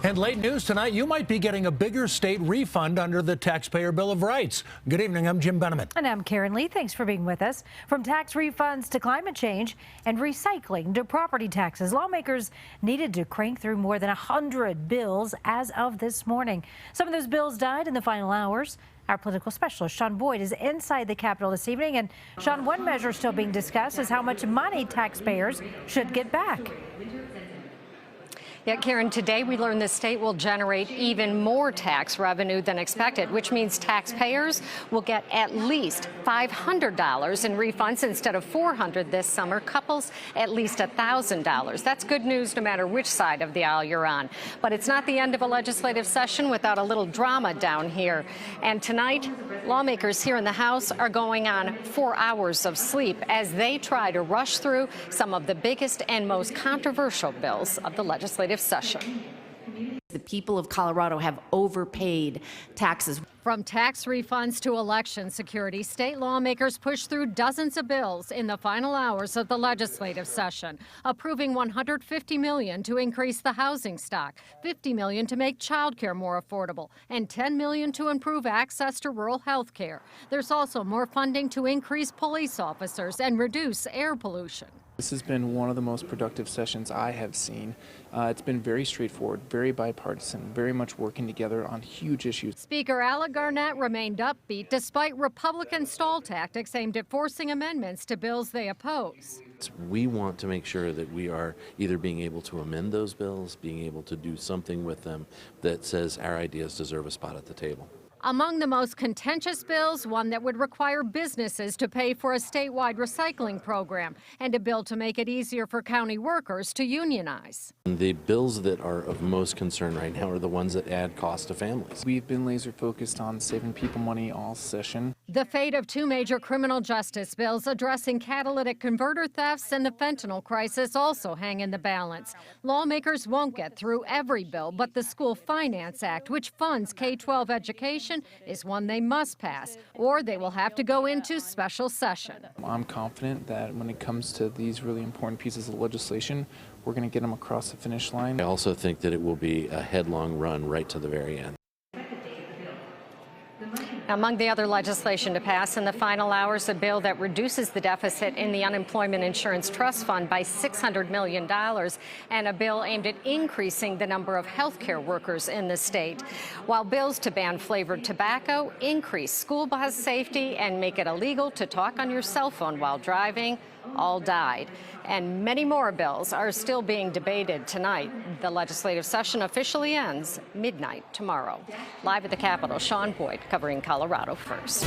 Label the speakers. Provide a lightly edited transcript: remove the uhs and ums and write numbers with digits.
Speaker 1: And late news tonight, you might be getting a bigger state refund under the Taxpayer Bill of Rights. Good evening, I'm Jim Beneman.
Speaker 2: And I'm Karen Lee. Thanks for being with us. From tax refunds to climate change and recycling to property taxes, lawmakers needed to crank through more than 100 bills as of this morning. Some of those bills died in the final hours. Our political specialist, Sean Boyd, is inside the Capitol this evening. And Sean, one measure still being discussed is how much money taxpayers should get back.
Speaker 3: Yeah, Karen, today we learned the state will generate even more tax revenue than expected, which means taxpayers will get at least $500 in refunds instead of $400 this summer. Couples, at least $1,000. That's good news no matter which side of the aisle you're on. But it's not the end of a legislative session without a little drama down here. And tonight, lawmakers here in the House are going on 4 hours of sleep as they try to rush through some of the biggest and most controversial bills of the legislative session.
Speaker 4: The people of Colorado have overpaid taxes.
Speaker 3: From tax refunds to election security, state lawmakers pushed through dozens of bills in the final hours of the legislative session, approving $150 million to increase the housing stock, $50 million to make child care more affordable, and $10 million to improve access to rural health care. There's also more funding to increase police officers and reduce air pollution.
Speaker 5: This has been one of the most productive sessions I have seen. It's been very straightforward, very bipartisan, very much working together on huge issues.
Speaker 3: Speaker Alec Garnett remained upbeat despite Republican stall tactics aimed at forcing amendments to bills they oppose.
Speaker 6: We want to make sure that we are either being able to amend those bills, being able to do something with them that says our ideas deserve a spot at the table.
Speaker 3: Among the most contentious bills, one that would require businesses to pay for a statewide recycling program and a bill to make it easier for county workers to unionize.
Speaker 6: The bills that are of most concern right now are the ones that add cost to families.
Speaker 5: We've been laser focused on saving people money all session.
Speaker 3: The fate of two major criminal justice bills addressing catalytic converter thefts and the fentanyl crisis also hang in the balance. Lawmakers won't get through every bill, but the School Finance Act, which funds K-12 education, is one they must pass, or they will have to go into special session.
Speaker 5: I'm confident that when it comes to these really important pieces of legislation, we're going to get them across the finish line.
Speaker 6: I also think that it will be a headlong run right to the very end.
Speaker 3: Among the other legislation to pass in the final hours, a bill that reduces the deficit in the Unemployment Insurance Trust Fund by $600 million, and a bill aimed at increasing the number of health care workers in the state, while bills to ban flavored tobacco, increase school bus safety, and make it illegal to talk on your cell phone while driving all died. And many more bills are still being debated tonight. The legislative session officially ends midnight tomorrow. Live at the Capitol, Sean Boyd covering Colorado First.